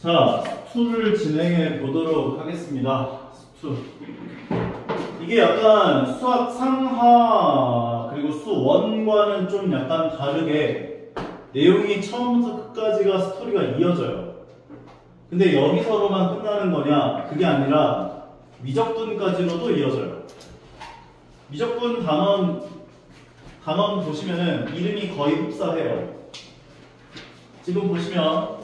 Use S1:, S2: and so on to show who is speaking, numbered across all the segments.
S1: 자, 수투를 진행해 보도록 하겠습니다. 수투. 이게 약간 수학 상하 그리고 수원과는 좀 약간 다르게 내용이 처음부터 끝까지가 스토리가 이어져요. 근데 여기서로만 끝나는 거냐? 그게 아니라 미적분까지로도 이어져요. 미적분 단원 보시면은 이름이 거의 흡사해요. 지금 보시면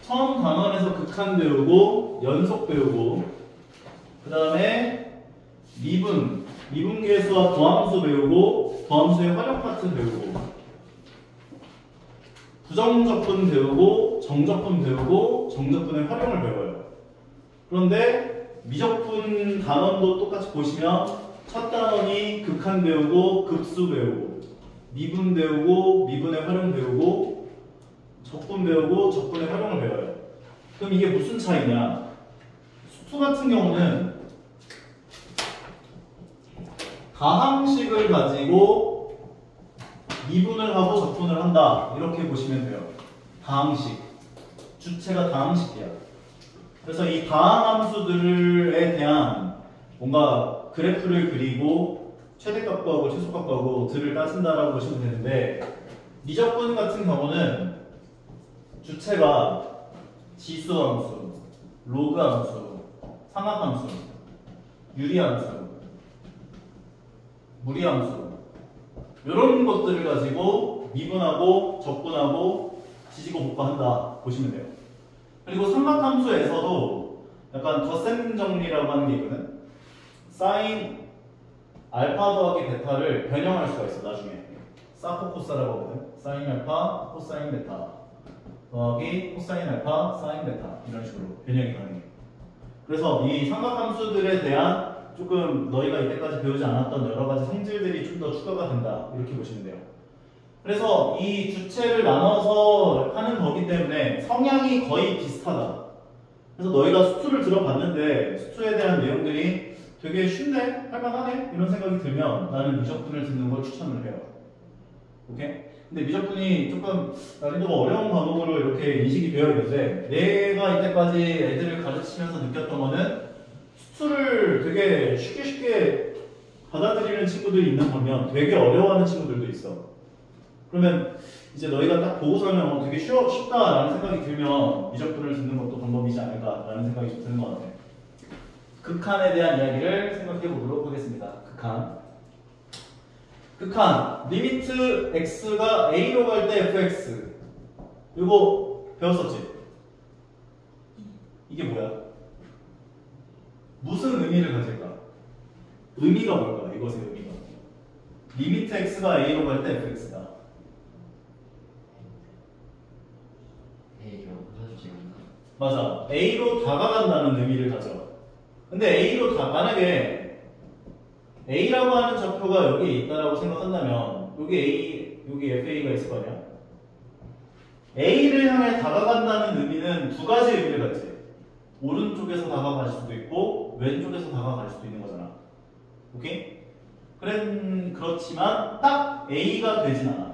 S1: 처음 단원에서 극한 배우고 연속 배우고 그 다음에 미분계수와 도함수 배우고 도함수의 활용 파트 배우고 부정적분 배우고 정적분 배우고 정적분의 활용을 배워요. 그런데 미적분 단원도 똑같이 보시면 첫 단원이 극한 배우고 급수 배우고 미분 배우고 미분의 활용 배우고 적분 배우고 적분의 활용을 배워요. 그럼 이게 무슨 차이냐? 수투 같은 경우는 다항식을 가지고 미분을 하고 적분을 한다. 이렇게 보시면 돼요. 다항식. 주체가 다항식이야. 그래서 이 다항함수들에 대한 뭔가 그래프를 그리고 최대값 구하고 최소값 구하고 들을 따진다라고 보시면 되는데 미적분 같은 경우는 주체가 지수함수, 로그함수, 삼합함수, 유리함수, 무리함수 이런 것들을 가지고 미분하고 적분하고 지지고 곱하한다 보시면 돼요. 그리고 삼각함수에서도 약간 덧셈 정리라고 하는 게 있거든. 사인 알파 더하기 베타를 변형할 수가 있어. 나중에 사코코사라고 하거든. 사인 알파, 코사인 베타 더하기 코사인 알파, 사인 베타 이런 식으로 변형이 가능해요. 그래서 이 삼각함수들에 대한 조금 너희가 이때까지 배우지 않았던 여러 가지 성질들이 좀 더 추가가 된다 이렇게 보시면 돼요. 그래서 이 주체를 나눠서 하는 거기 때문에 성향이 거의 비슷하다. 그래서 너희가 수투를 들어봤는데 수투에 대한 내용들이 되게 쉽네? 할만하네? 이런 생각이 들면 나는 미적분을 듣는 걸 추천을 해요. 오케이? 근데 미적분이 조금 난이도가 어려운 과목으로 이렇게 인식이 되어 있는데 내가 이때까지 애들을 가르치면서 느꼈던 거는 수투를 되게 쉽게 받아들이는 친구들이 있는 반면 되게 어려워하는 친구들도 있어. 그러면 이제 너희가 딱 보고서는 되게 쉽다라는 생각이 들면 미적분을 듣는 것도 방법이지 않을까라는 생각이 좀 드는 것 같아. 극한에 대한 이야기를 생각해 보도록 하겠습니다. 극한 리미트 x가 a로 갈 때 fx 이거 배웠었지? 이게 뭐야? 무슨 의미를 가질까? 의미가 뭘까? 이것의 의미가 리미트 x가 a로 갈 때 fx다.
S2: A로 사주지 않나?
S1: 맞아. a로 다가간다는 의미를 가져. 근데 a로 만약에 a라고 하는 좌표가 여기에 있다라고 생각한다면 여기 a, 여기 fa가 있을 거 아니야? a를 향해 다가간다는 의미는 두 가지 의미를 갖지. 오른쪽에서 다가갈 수도 있고 왼쪽에서 다가갈 수도 있는 거잖아. 오케이? 그렇지만 딱 a가 되진 않아.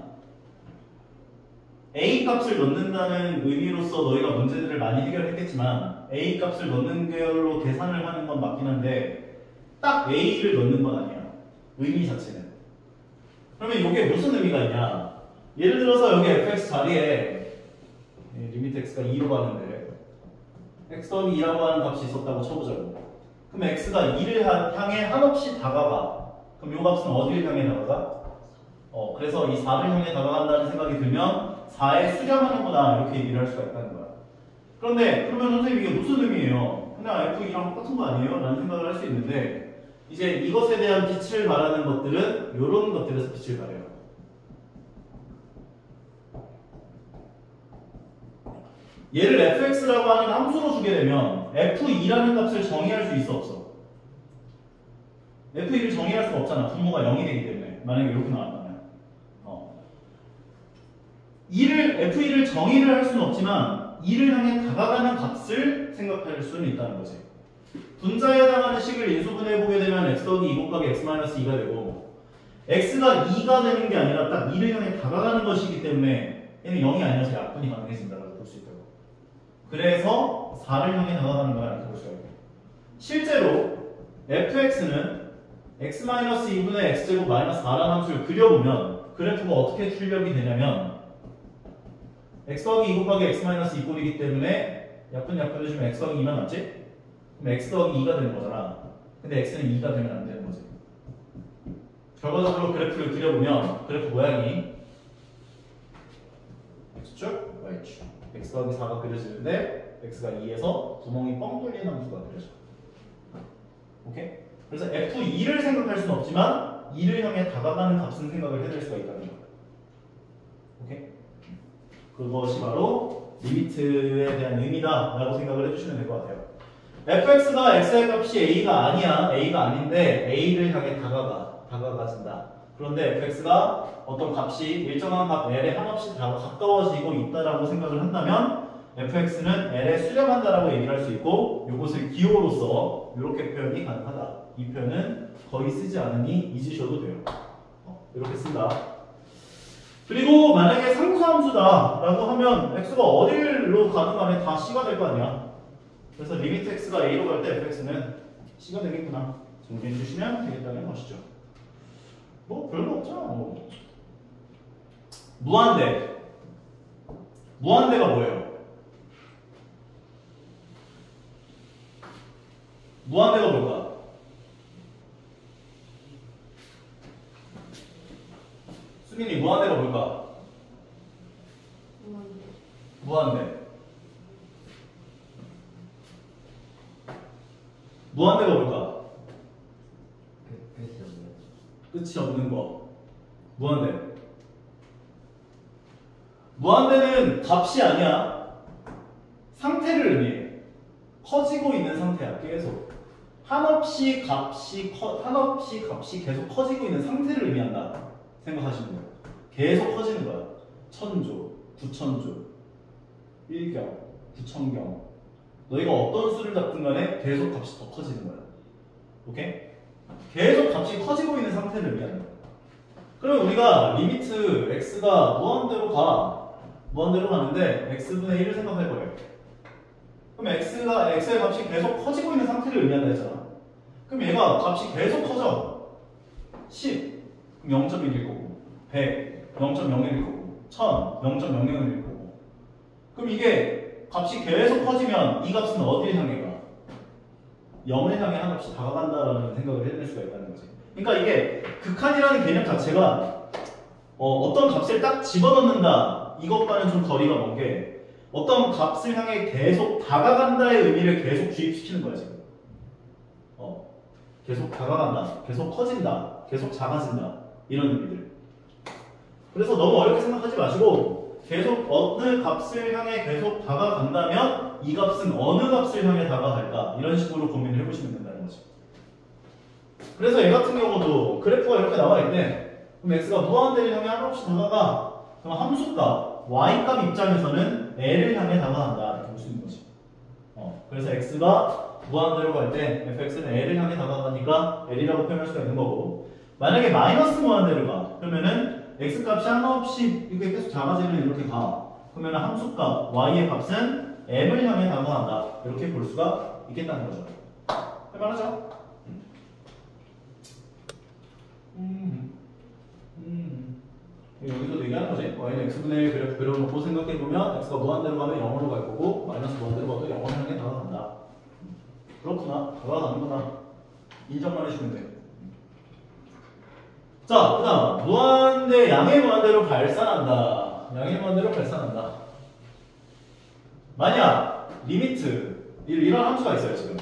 S1: a 값을 넣는다는 의미로서 너희가 문제들을 많이 해결했겠지만 a 값을 넣는 걸로 계산을 하는 건 맞긴 한데 딱 a를 넣는 건 아니야. 의미 자체는. 그러면 이게 무슨 의미가 있냐? 예를 들어서 여기 fx 자리에 리미트 x가 2로 가는데 x 더하기 2라고 하는 값이 있었다고 쳐보자고. 그럼 x가 2를 향해 한없이 다가가. 그럼 이 값은 어디를 향해 다가가? 그래서 이 4를 향해 다가간다는 생각이 들면 4에 수렴하는구나 이렇게 얘기를 할 수가 있다는 거야. 그런데 그러면 선생님 이게 무슨 의미예요? 그냥 f2랑 똑같은 거 아니에요? 라는 생각을 할 수 있는데 이제 이것에 대한 빛을 발하는 것들은 이런 것들에서 빛을 발해요. 얘를 fx라고 하는 함수로 주게 되면 f2라는 값을 정의할 수 있어 없어? f2를 정의할 수가 없잖아. 분모가 0이 되기 때문에. 만약에 이렇게 나왔다면 f2를 정의를 할 수는 없지만 2를 향해 다가가는 값을 생각할 수는 있다는 거지. 분자에 해당하는 식을 인수분해 보게 되면 x 더하기 2 곱하기 x-2가 되고 x가 2가 되는 게 아니라 딱 2를 향해 다가가는 것이기 때문에 얘는 0이 아니라서 약분이 가능해진다고 볼 수 있다고. 그래서 4를 향해 다가가는 거야 이렇게 볼 수가 있고 실제로 fx는 x-2분의 x제곱 마이너스 4라는 함수를 그려보면 그래프가 어떻게 출력이 되냐면 x 더하기 2 곱하기 x-2 꼴이기 때문에 약분 해주면 x 더하기 2만 남지? 그럼 x 더하기 2가 되는 거잖아. 근데 x는 2가 되면 안 되는 거지. 결과적으로 그래프를 그려보면 그래프 모양이 x축, y축 x 더하기 4가 그려지는데 x가 2에서 구멍이 뻥 뚫린 함수가 그려져. 오케이? 그래서 f2를 생각할 수는 없지만 2를 향해 다가가는 값은 생각을 해낼 수가 있다는 거야. 오케이? 그것이 바로 리미트에 대한 의미다 라고 생각을 해주시면 될 것 같아요. fx가 x의 값이 a가 아니야. a가 아닌데 a를 향해 다가가진다. 그런데 fx가 어떤 값이 일정한 값 l에 한없이 가까워지고 있다라고 생각을 한다면 fx는 l에 수렴한다라고 얘기를 할 수 있고 이것을 기호로서 이렇게 표현이 가능하다. 이 표현은 거의 쓰지 않으니 잊으셔도 돼요. 이렇게 쓴다. 그리고 만약에 상수함수다라고 하면 x가 어디로 가는 간에 다 c가 될 거 아니야. 그래서 리미트 x가 a로 갈 때 fx는 c가 되겠구나. 정리해 주시면 되겠다는 것이죠. 뭐 별로 없잖아. 뭐. 무한대. 무한대가 뭐예요? 무한대가 뭘까? 수민이 무한대가 뭘까? 무한대. 무한대가 뭘까? 끝이 없는 거. 무한대. 무한대는 값이 아니야. 상태를 의미해. 커지고 있는 상태야. 계속. 한없이 값이 계속 커지고 있는 상태를 의미한다. 생각하시면 돼요. 계속 커지는 거야. 1000조, 9000조, 1경, 9000경. 너희가 어떤 수를 잡든 간에 계속 값이 더 커지는 거야. 오케이? 계속 값이 커지고 있는 상태를 의미하는 거야. 그럼 우리가 리미트 x가 무한대로 가는데 x분의 1을 생각해 보래. 그럼 x의 값이 계속 커지고 있는 상태를 의미한다 했잖아. 그럼 얘가 값이 계속 커져. 10, 0.1일 거고, 100, 0.01일 거고, 1000, 0.00일 거고. 그럼 이게 값이 계속 커지면 이 값은 어디를 향해 가? 0을 향해 한없이 다가간다라는 생각을 해낼 수가 있다는 거지. 그러니까 이게 극한이라는 개념 자체가 어떤 값을 딱 집어넣는다 이것과는 좀 거리가 먼 게 어떤 값을 향해 계속 다가간다의 의미를 계속 주입시키는 거야 지금. 계속 다가간다, 계속 커진다, 계속 작아진다 이런 의미들. 그래서 너무 어렵게 생각하지 마시고 계속 어느 값을 향해 계속 다가간다면 이 값은 어느 값을 향해 다가갈까 이런 식으로 고민을 해보시면 된다는 거지. 그래서 얘 같은 경우도 그래프가 이렇게 나와 있네. 그럼 x가 무한대를 향해 한없이 다가가. 그럼 함수값 y값 입장에서는 l을 향해 다가간다 이렇게 볼 수 있는 거지. 그래서 x가 무한대로 갈 때 fx는 l을 향해 다가가니까 l이라고 표현할 수가 있는 거고, 만약에 마이너스 무한대로 가 그러면은 x값이 한없이 이렇게 계속 작아지면 이렇게 가. 그러면 함수값 y의 값은 m을 향해 다가간다 이렇게 볼 수가 있겠다는 거죠. 할만하죠? 여기서 얘기하는 거지. y는 x분의 1 그래프 그려놓고 생각해보면 x가 무한대로 가면 0으로 갈 거고 마이너스 무한대로 가도 0을 향해 다가간다. 그렇구나. 다가가는구나. 인정만 해주면 돼. 자, 그 다음 양의 무한대로 발산한다. 양의 무한대로 발산한다. 만약 리미트 이런 함수가 있어요 지금.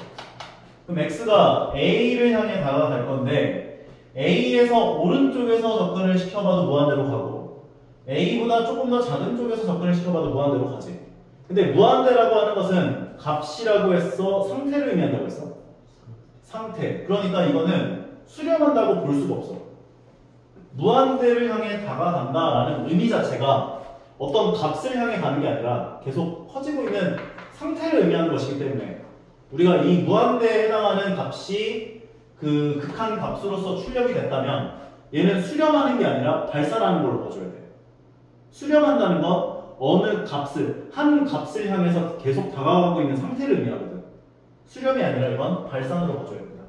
S1: 그럼 x가 a를 향해 다가갈 건데 a에서 오른쪽에서 접근을 시켜봐도 무한대로 가고 a보다 조금 더 작은 쪽에서 접근을 시켜봐도 무한대로 가지. 근데 무한대라고 하는 것은 값이라고 했어? 상태를 의미한다고 했어? 상태. 그러니까 이거는 수렴한다고 볼 수가 없어. 무한대를 향해 다가간다라는 의미 자체가 어떤 값을 향해 가는 게 아니라 계속 커지고 있는 상태를 의미하는 것이기 때문에 우리가 이 무한대에 해당하는 값이 그 극한 값으로서 출력이 됐다면 얘는 수렴하는 게 아니라 발산하는 걸로 봐줘야 돼. 수렴한다는 건 어느 값을, 한 값을 향해서 계속 다가가고 있는 상태를 의미하거든. 수렴이 아니라 이건 발산으로 봐줘야 됩니다.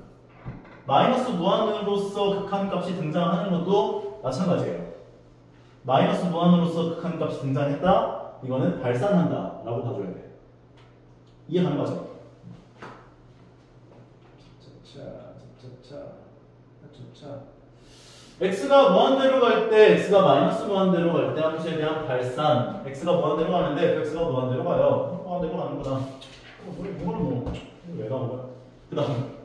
S1: 마이너스 무한으로서 극한값이 등장하는 것도 마찬가지예요. 마이너스 무한으로서 극한값이 등장했다. 이거는 발산한다 라고 봐줘야 돼. 이해가는 거죠? x가 무한대로 갈 때, x가 마이너스 무한대로 갈 때 함수에 대한 발산. x가 무한대로 가는데 x가 무한대로 가요. 무한대로 가는 거다. 이거는 뭐 왜 가는 거야? 그 다음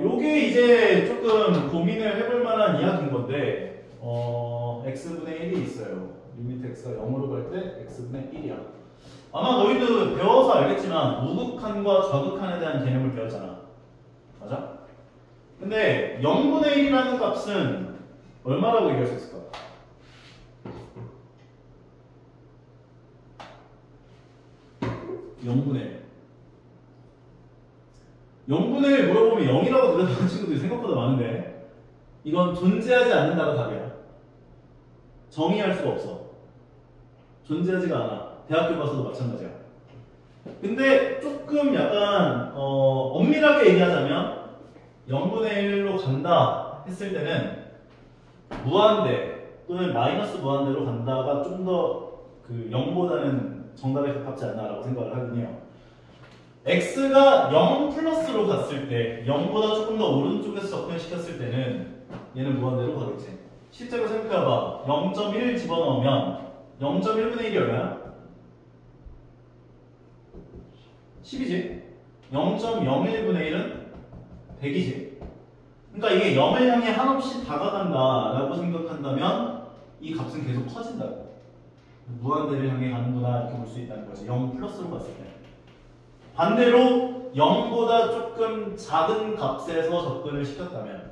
S1: 요게 이제 조금 고민을 해볼 만한 이야기인 건데 x분의 1이 있어요. 리미트 x가 0으로 갈 때 x분의 1이야. 아마 너희도 배워서 알겠지만 우극한과 좌극한에 대한 개념을 배웠잖아. 맞아? 근데 0분의 1이라는 값은 얼마라고 얘기할 수 있을까? 0분의 1. 0분의 1 물어보면 0이라고 대답하는 친구들이 생각보다 많은데 이건 존재하지 않는다가 답이야. 정의할 수가 없어. 존재하지가 않아. 대학교 가서도 마찬가지야. 근데 조금 약간 엄밀하게 얘기하자면 0분의 1로 간다 했을 때는 무한대 또는 마이너스 무한대로 간다가 좀 더 그 0보다는 정답에 가깝지 않나라고 생각을 하긴 해요. x가 0 플러스로 갔을 때 0보다 조금 더 오른쪽에서 접근시켰을 때는 얘는 무한대로 가겠지. 실제로 생각해봐. 0.1 집어넣으면 0.1분의 1이 얼마야? 10이지? 0.01분의 1은 100이지? 그러니까 이게 0을 향해 한없이 다가간다 라고 생각한다면 이 값은 계속 커진다고. 무한대를 향해 가는구나 이렇게 볼 수 있다는 거지. 0 플러스로 갔을 때. 반대로 0보다 조금 작은 값에서 접근을 시켰다면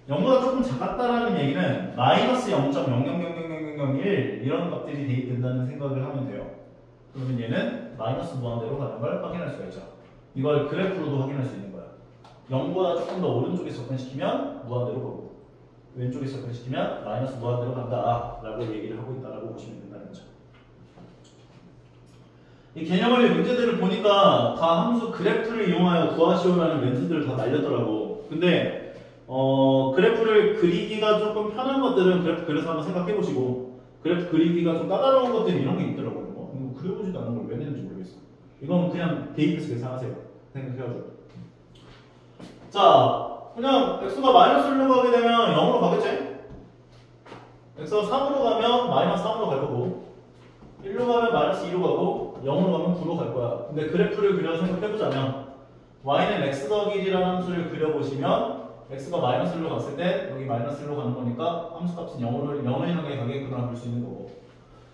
S1: 0보다 조금 작았다라는 얘기는 마이너스 0.000001 이런 값들이 대입된다는 생각을 하면 돼요. 그러면 얘는 마이너스 무한대로 가는 걸 확인할 수가 있죠. 이걸 그래프로도 확인할 수 있는 거야. 0보다 조금 더 오른쪽에 접근시키면 무한대로 가고 왼쪽에 접근시키면 마이너스 무한대로 간다 라고 얘기를 하고 있다라고 보시면 된다는 거죠. 이 개념원리 문제들을 보니까 다 함수 그래프를 이용하여 구하시오라는 멘트들을 다 날렸더라고. 근데 그래프를 그리기가 조금 편한 것들은 그래프 그려서 한번 생각해 보시고 그래프 그리기가 좀 까다로운 것들이 이런 게 있더라고요. 이거 그려보지도 않은 걸 왜 내는지 모르겠어. 이건 그냥 대입해서 계산하세요. 생각해가지고. 자, 그냥 x가 마이너스 1로 가게 되면 0으로 가겠지? x가 3으로 가면 마이너스 3으로 갈 거고 1로 가면 마이너스 2로 가고 0으로 가면 9로 갈 거야. 근데 그래프를 그려서 생각해보자면 y는 x 더하기 1이라는 함수를 그려보시면 x가 마이너스 1로 갔을 때 여기 마이너스 1로 가는 거니까 함수값은 0을 향해 가겠구나 볼 수 있는 거고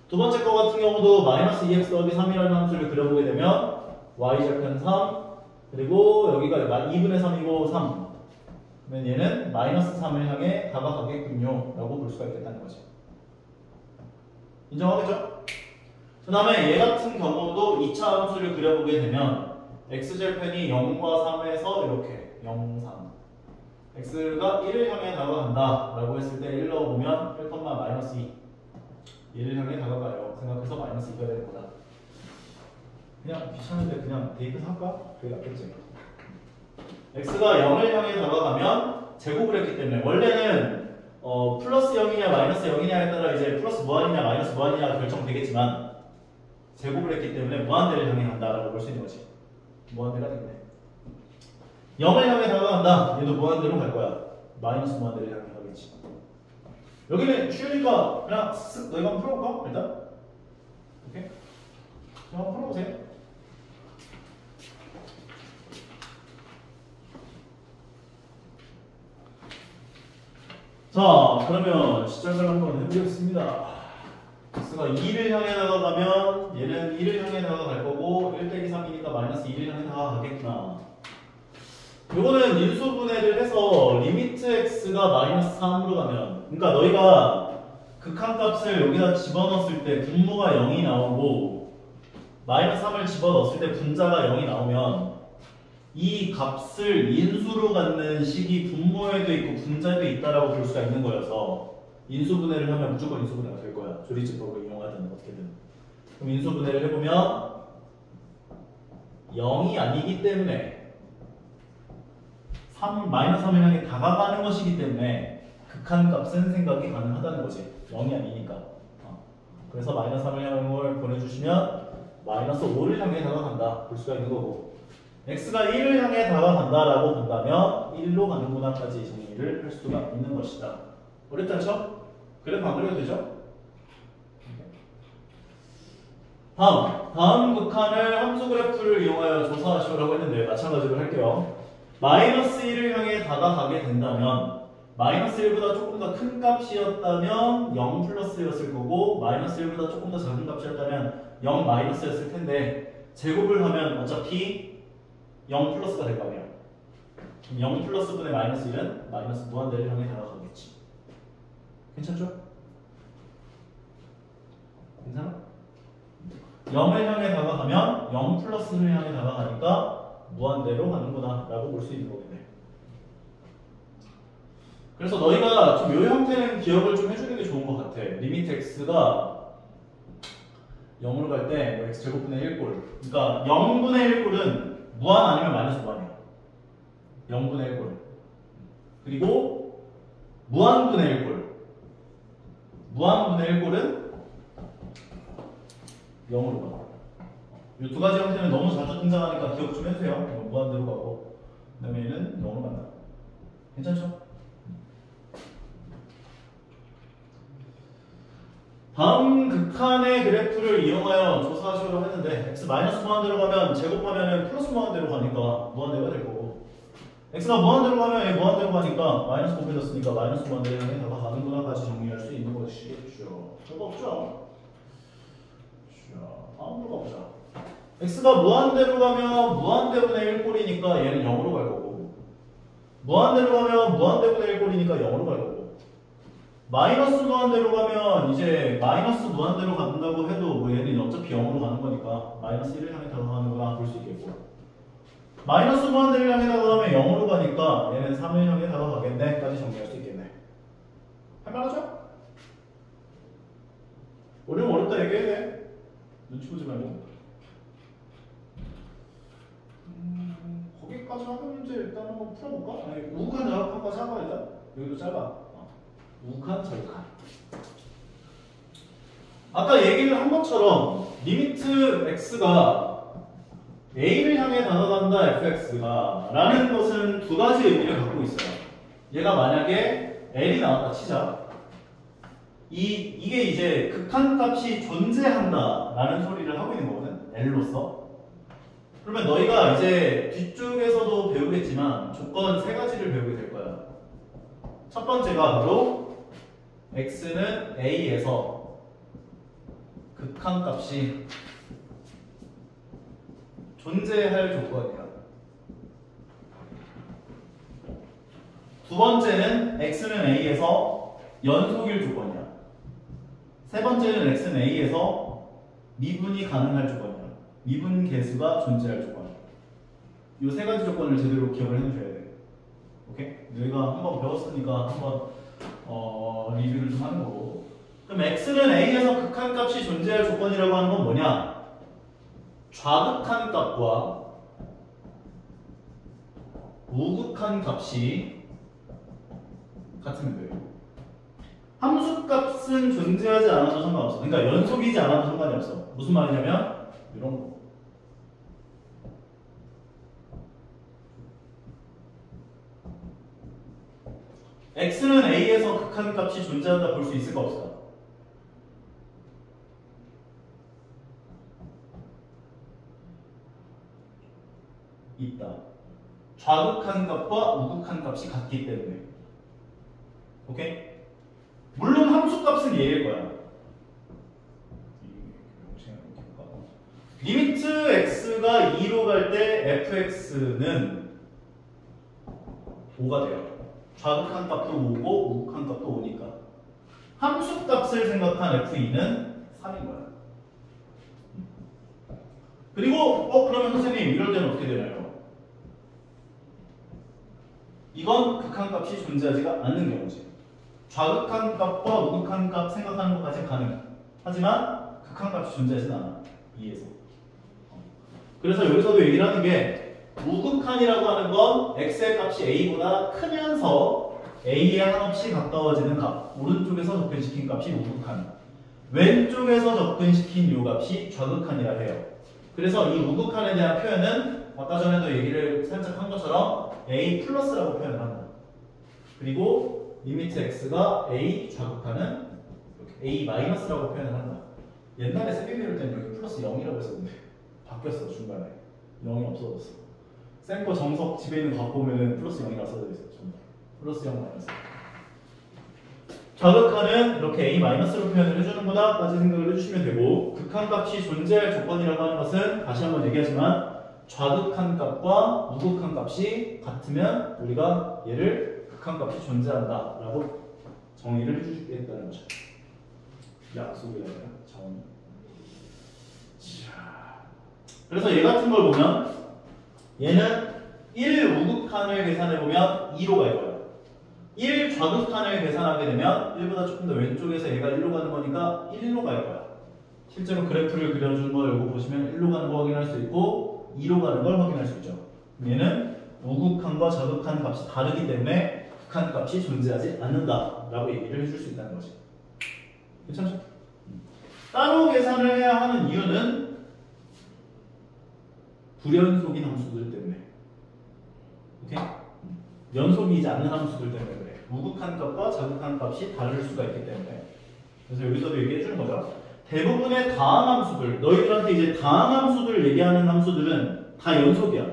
S1: 두 번째 거 같은 경우도 마이너스 2x 더하기 3이라는 함수를 그려보게 되면 y절편 3 그리고 여기가 2분의 3이고 3 그러면 얘는 마이너스 3을 향해 다가가겠군요 라고 볼 수가 있겠다는 거죠. 인정하겠죠? 그 다음에 얘 같은 경우도 2차 함수를 그려보게 되면 x절편이 0과 3에서 이렇게 0, 3 x가 1을 향해 다가간다 라고 했을 때 1 넣어보면 1, 마이너스 2 1을 향해 다가가요. 생각해서 마이너스 2가 되는 거다. 그냥 귀찮은데 그냥 대입해서 할까? 그게 낫겠지. x가 0을 향해 다가가면 제곱을 했기 때문에 원래는 플러스 0이냐 마이너스 0이냐에 따라 이제 플러스 무한이냐 마이너스 무한이냐가 결정되겠지만 제곱을 했기 때문에 무한대를 향해 간다라고 볼 수 있는 거지. 무한대가 되겠네. 0을 향해 다가간다. 얘도 무한대로 갈 거야. 마이너스 무한대를 향해 가겠지. 여기는 쉬우니까 그냥 쓱 너희가 한번 풀어볼까? 일단 오케이? 한번 풀어보세요. 자, 그러면 시작을 한번 해보겠습니다. x가 2를 향해 나가가면 얘는 1을 향해 나가갈 거고 1 빼기 3이니까 마이너스 2를 향해 나가겠구나. 요거는 인수분해를 해서 리미트 x가 마이너스 3으로 가면 그러니까 너희가 극한값을 여기다 집어넣었을 때 분모가 0이 나오고 마이너스 3을 집어넣었을 때 분자가 0이 나오면 이 값을 인수로 갖는 식이 분모에도 있고 분자에도 있다라고 볼 수가 있는 거여서 인수분해를 하면 무조건 인수분해가 될 거야. 조리집법을 이용하든 어떻게든. 그럼 인수분해를 해보면 0이 아니기 때문에 마이너스 3을 향해 다가가는 것이기 때문에 극한값은 생각이 가능하다는 거지. 0이 아니니까. 그래서 마이너스 3을 향한 걸 보내주시면 마이너스 5를 향해 다가간다 볼 수가 있는 거고, x가 1을 향해 다가간다라고 본다면 1로 가는구나까지 정리를 할 수가 있는 것이다. 어렵지 않죠? 그래프 안 그려도 되죠? 다음 극한을 함수 그래프를 이용하여 조사하시오라고 했는데 마찬가지로 할게요. 마이너스 1을 향해 다가가게 된다면 마이너스 1보다 조금 더 큰 값이었다면 0 플러스였을 거고, 마이너스 1보다 조금 더 작은 값이었다면 0 마이너스였을 텐데, 제곱을 하면 어차피 0 플러스가 될 거 아니야. 0 플러스 분의 마이너스 1은 마이너스 무한대를 향해 다가가겠지. 괜찮죠? 괜찮아? 0을 향해 다가가면 0 플러스를 향해 다가가니까 무한대로 가는구나 라고 볼 수 있는 거겠네. 그래서 너희가 좀 이 형태는 기억을 좀 해주는 게 좋은 것 같아. 리미트 x가 0으로 갈 때 x 제곱분의 1꼴, 그러니까 0분의 1꼴은 무한 아니면 마이너스 무한이야. 0분의 1꼴. 그리고 무한분의 1꼴. 무한분의 1꼴은 0으로 가. 이 두 가지 형태는 너무 자주 등장하니까 기억 좀 해주세요. 무한대로 가고, 그 다음에 얘는 0으로 간다. 괜찮죠? 다음 극한의 그래프를 이용하여 조사하시려고 했는데, x 마이너스 무한대로 가면 제곱하면 플러스 무한대로 가니까 무한대가 될 거고, x가 무한대로 가면 얘 무한대로 가니까 마이너스 곱해졌으니까 마이너스 무한대로 향해 다가가는구나까지 정리할 수 있는 것이겠죠. 저거 없죠? 자, 다음으로 가보자. x가 무한대로 가면 무한대분의 1꼴이니까 얘는 0으로 갈 거고, 무한대로 가면 무한대분의 1꼴이니까 0으로 갈 거고, 마이너스 무한대로 가면 이제 마이너스 무한대로 간다고 해도 뭐 얘는 어차피 0으로 가는 거니까 마이너스 1을 향해 다가가는구나 볼 수 있겠고, 마이너스 무한대를 향해 다가가면 0으로 가니까 얘는 3을 향해 다가가겠네 까지 정리할 수 있겠네. 할만하죠? 어려움 어렵다 얘기해야 돼. 눈치 보지 말고. 거기까지 하는 문제 일단 한번 풀어볼까? 아니, 우극한 절극한까지 하고 일단. 여기도 짧아. 우극한 절극한. 아까 얘기를 한 것처럼 리미트 x가 a를 향해 다가간다 fx가 라는 것은 두 가지 의미를 갖고 있어요. 얘가 만약에 l이 나왔다 치자. 이게 이제 극한값이 존재한다 라는 소리를 하고 있는 거거든, l로서. 그러면 너희가 이제 뒤쪽에서도 배우겠지만 조건 세 가지를 배우게 될 거야. 첫 번째가 바로 x는 a에서 극한값이 존재할 조건이야. 두 번째는 x는 a에서 연속일 조건이야. 세 번째는 x는 a에서 미분이 가능할 조건이야. 미분 개수가 존재할 조건. 이 세 가지 조건을 제대로 기억을 해주셔야 돼. 오케이? 너희가 한번 배웠으니까 한번 리뷰를 좀 하는 거고. 그럼 x는 a에서 극한값이 존재할 조건이라고 하는 건 뭐냐? 좌극한 값과 우극한 값이 같으면 돼요. 함수값은 존재하지 않아도 상관없어. 그러니까 연속이지 않아도 상관이 없어. 무슨 말이냐면 이런 거. x는 a에서 극한값이 존재한다 볼 수 있을까 없을까? 있다. 좌극한 값과 우극한 값이 같기 때문에. 오케이? 물론 함수값은 얘일 거야. 리미트 x가 2로 갈 때 fx는 5가 돼요. 좌극한 값도 5고 우극한 값도 5니까. 함수값을 생각한 f2는 3인 거야. 그리고 그러면 선생님 이럴 때는 어떻게 되나요? 이건 극한값이 존재하지가 않는 경우지. 좌극한 값과 우극한 값 생각하는 것까지 가능. 하지만 극한 값이 존재하진 않아. 2에서. 그래서 여기서도 얘기를 하는 게 우극한이라고 하는 건 x의 값이 a보다 크면서 a에 한없이 가까워지는 값. 오른쪽에서 접근시킨 값이 우극한. 왼쪽에서 접근시킨 요 값이 좌극한이라 해요. 그래서 이 우극한에 대한 표현은 아까 전에도 얘기를 살짝 한 것처럼 a 플러스라고 표현을 한다. 그리고 리미트 x가 a 좌극한은 a 마이너스라고 표현을 한다. 옛날에 세계 배울 때는 여기 플러스 0이라고 했었는데 바뀌었어. 중간에 0이 없어졌어. 쌤거 정석 집에 있는 거 갖고 오면은 플러스 0이라고 써져 있어. 플러스 0 마이너스. 좌극한은 이렇게 a 마이너스로 표현을 해주는 거다까지 생각을 해주시면 되고, 극한 값이 존재할 조건이라고 하는 것은 다시 한번 얘기하지만 좌극한 값과 우극한 값이 같으면 우리가 얘를 극한 값이 존재한다 라고 정의를 해주겠다는 거죠. 약속이 아니라 정의. 자, 그래서 얘 같은 걸 보면 얘는 1 우극한을 계산해보면 2로 갈 거예요. 1 좌극한을 계산하게 되면 1보다 조금 더 왼쪽에서 얘가 1로 가는 거니까 1로 갈 거야. 실제로 그래프를 그려준 걸 이거 보시면 1로 가는 거 확인할 수 있고 2로 가는 걸 확인할 수 있죠. 얘는 우극한과 좌극한 값이 다르기 때문에 극한 값이 존재하지 않는다라고 얘기를 해줄 수 있다는 거지. 괜찮죠? 따로 계산을 해야 하는 이유는 불연속인 함수들 때문에. 오케이? 연속이지 않는 함수들 때문에 그래. 우극한 값과 좌극한 값이 다를 수가 있기 때문에. 그래서 여기서도 얘기해 주는 거죠. 대부분의 다항 함수들, 너희들한테 이제 다항 함수들 얘기하는 함수들은 다 연속이야.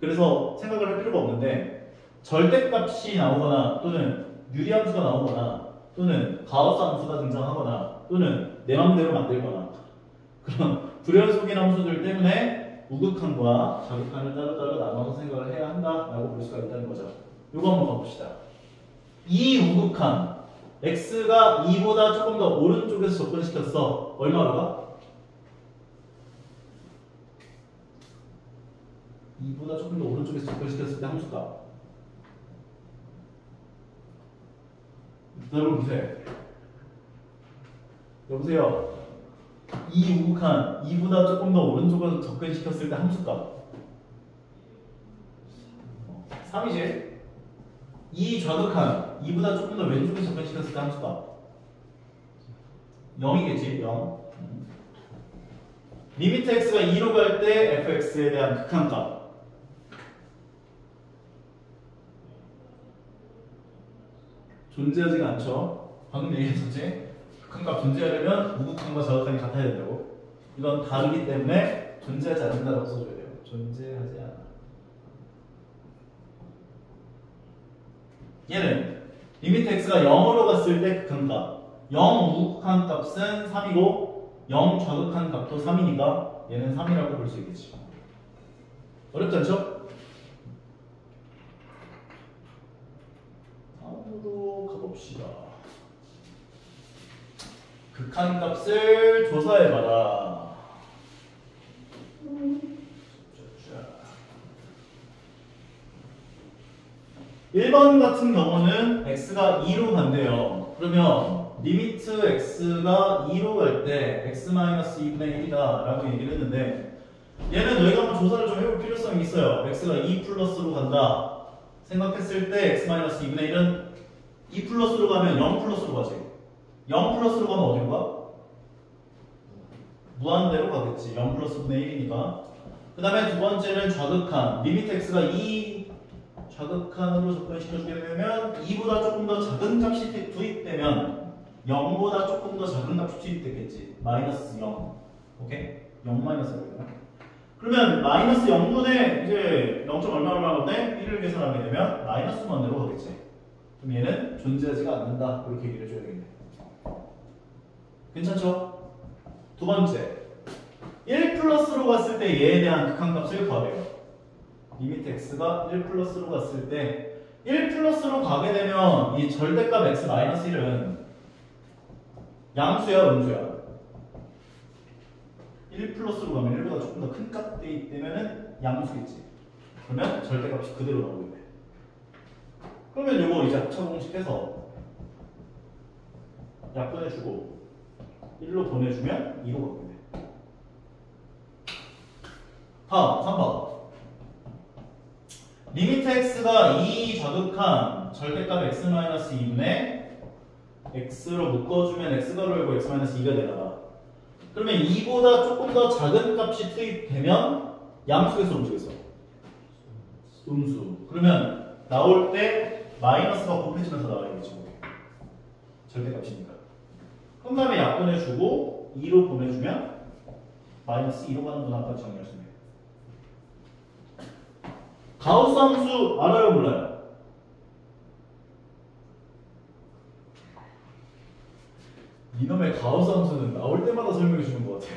S1: 그래서 생각을 할 필요가 없는데 절대값이 나오거나 또는 유리함수가 나오거나 또는 가우스 함수가 등장하거나 또는 내 맘대로 만들거나 그런 불연속인 함수들 때문에 우극한과 좌극한을 따로따로 나눠서 생각을 해야 한다라고 볼 수가 있다는 거죠. 요거 한번 봐봅시다. 이 우극한 x가 2보다 조금 더 오른쪽에서 접근시켰어. 얼마로 가? 2보다 조금 더 오른쪽에서 접근시켰을 때 함수값. 여러분 보세요. 여보세요. 이 우극한 2보다 조금 더 오른쪽으로 접근시켰을 때 함수값 3이지. 이 좌극한 2보다 조금 더 왼쪽으로 접근시켰을 때 함수값 0이겠지. 0. 리미트 x가 2로 갈 때 fx에 대한 극한값 존재하지가 않죠. 방금 얘기했었지. 극한값 존재하려면 우극한과 좌극한이 같아야 된다고. 이건 다르기 때문에 존재하지 않는다라고 써줘야 돼요. 존재하지 않아. 얘는 리미트 x가 0으로 갔을 때 극한값 0 우극한 값은 3이고 0 좌극한 값도 3이니까 얘는 3이라고 볼 수 있겠지. 어렵지 않죠? 다음으로 가봅시다. 극한 값을 조사해봐라. 1번 같은 경우는 x가 2로 간대요. 그러면 리미트 x가 2로 갈 때 x-2분의 1이다 라고 얘기를 했는데 얘는 너희가 한번 조사를 좀 해볼 필요성이 있어요. x가 2 플러스로 간다 생각했을 때 x-2분의 1은 2 플러스로 가면 0 플러스로 가지. 0 플러스로 가면 어디로 가? 무한대로 가겠지. 0 플러스 분의 1이니까. 그 다음에 두 번째는 좌극한. 리미트 x가 2 좌극한으로 접근시켜주게 되면 2보다 조금 더 작은 값이 투입되면 0보다 조금 더 작은 값이 투입됐겠지. 마이너스 0. 오케이? 0 마이너스 0이구나. 그러면 마이너스 0분의 이제 0. 얼마인데 1을 계산하게 되면 마이너스 무한대로 가겠지. 그럼 얘는 존재하지가 않는다. 그렇게 얘기를 해줘야 되겠네. 괜찮죠? 두 번째. 1 플러스로 갔을 때 얘에 대한 극한값을 구하래요. 리미트 x가 1 플러스로 갔을 때 1 플러스로 가게 되면 이 절대값 x-1은 양수야, 음수야? 1 플러스로 가면 1보다 조금 더 큰 값 되기 때문에 양수겠지. 그러면 절대값이 그대로 나오게 돼. 그러면 이거 이제 합차 공식해서 약분해주고 1로 보내주면 2로 바뀌게 돼. 다음 3번. 리미트 x가 2 자극한 절대값 x-2분의 x로 묶어주면 x가로 열고 x-2가 되나봐. 그러면 2보다 조금 더 작은 값이 투입되면 양수에서 움직였어. 음수. 그러면 나올 때 마이너스가 곱해지면서 나와야겠지. 절대값이니까. 그 다음에 약분해주고 2로 보내주면 마이너스 2로 가는 건 아까 정리할 수 있네. 가우스 함수 알아요, 몰라요? 이놈의 가우스 함수는 나올 때마다 설명해 주는 것 같아.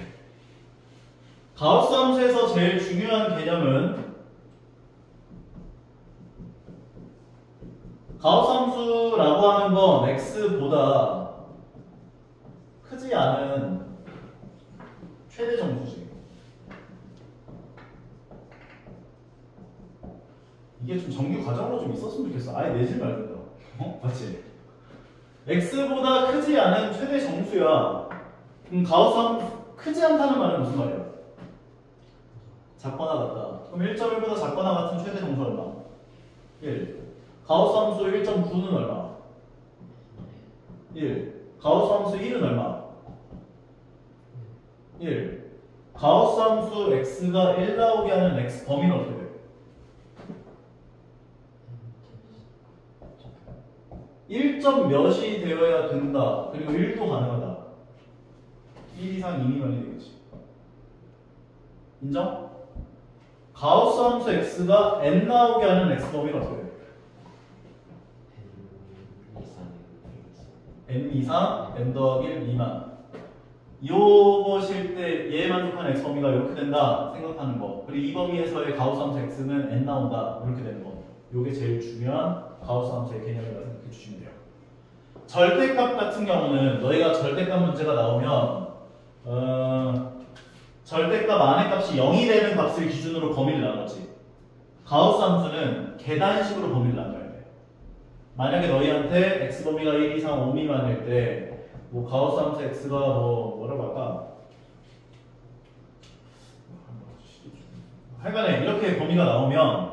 S1: 가우스 함수에서 제일 중요한 개념은 가우스 함수라고 하는 건 x보다 크지 않은 최대 정수지. 이게 좀 정규 과정으로 좀 있었으면 좋겠어. 아예 내질 말든가. 맞지? x보다 크지 않은 최대 정수야. 그럼 가우스 함수 크지 않다는 말은 무슨 말이야? 작거나 같다. 그럼 1.1보다 작거나 같은 최대 정수 얼마? 1. 가우스 함수 1.9는 얼마? 1. 가우스 함수 1은 얼마? 1. 가우스 함수 x가 1 나오게 하는 x 범위는 어떻게 돼? 1점 몇이 되어야 된다. 그리고 1도 가능하다. 1 이상 2 미만이 되겠지. 인정? 가우스 함수 x가 n 나오게 하는 x 범위는 어떻게 돼? n 이상 n 더하기 1 미만. 이것일 때 얘 만족하는 x 범위가 이렇게 된다 생각하는 거. 그리고 이 범위에서의 가우스 함수 x는 n 나온다 이렇게 되는 거. 이게 제일 중요한 가우스 함수의 개념이라고 생각해 주시면 돼요. 절대값 같은 경우는 너희가 절대값 문제가 나오면 절대값 안의 값이 0이 되는 값을 기준으로 범위를 나눴지. 가우스 함수는 계단식으로 범위를 나눠야 돼. 만약에 너희한테 x 범위가 1 이상 5 미만일 때 뭐 가우스 함수 x가 뭐라고 할까? 하여간에 이렇게 범위가 나오면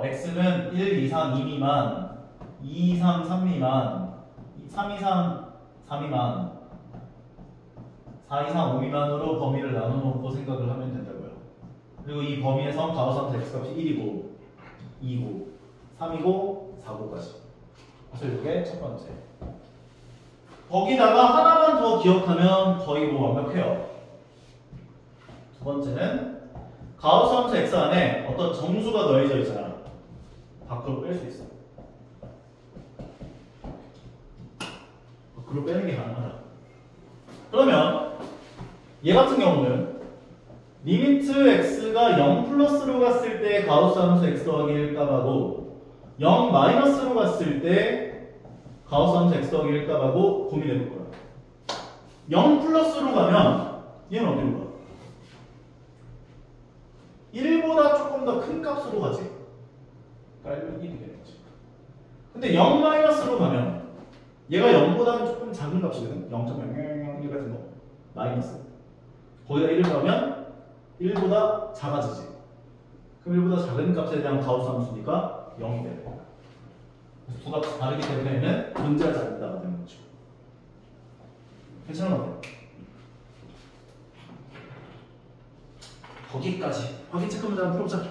S1: x는 1 이상 2 미만, 2 이상 3 미만, 3 이상 4 미만, 4 이상 5 미만으로 범위를 나눠놓고 생각을 하면 된다고요. 그리고 이 범위에선 가우스 함수 x값이 1이고 2고 3이고 4고까지. 그래서 이게 첫 번째. 거기다가 하나만 더 기억하면 거의 뭐 완벽해요. 두 번째는 가우스 함수 x 안에 어떤 정수가 더해져 있잖아. 밖으로 뺄 수 있어. 밖으로 빼는 게 가능하다. 그러면 얘 같은 경우는 리미트 x가 0 플러스로 갔을 때 가우스 함수 x 더하기 1 값하고 0 마이너스로 갔을 때 가우스 함수 x 더하기 1 값하고 고민해 볼 거야. 0 플러스로 가면 얘는 어디로 가? 1보다 조금 더 큰 값으로 가지. 그러니까 1이 되겠지. 근데 0 마이너스로 가면 얘가 0보다는 조금 작은 값이거든. 0.001 같은 거. 마이너스. 거기다 1을 넣으면 1보다 작아지지. 그럼 1보다 작은 값에 대한 가우스 함수니까 0이 되는 거야. 두 값이 다르기 때문에는 존재하지 않는다고 되는 거죠. 괜찮아요? 거기까지. 확인 체크 문제 한번 풀어보자.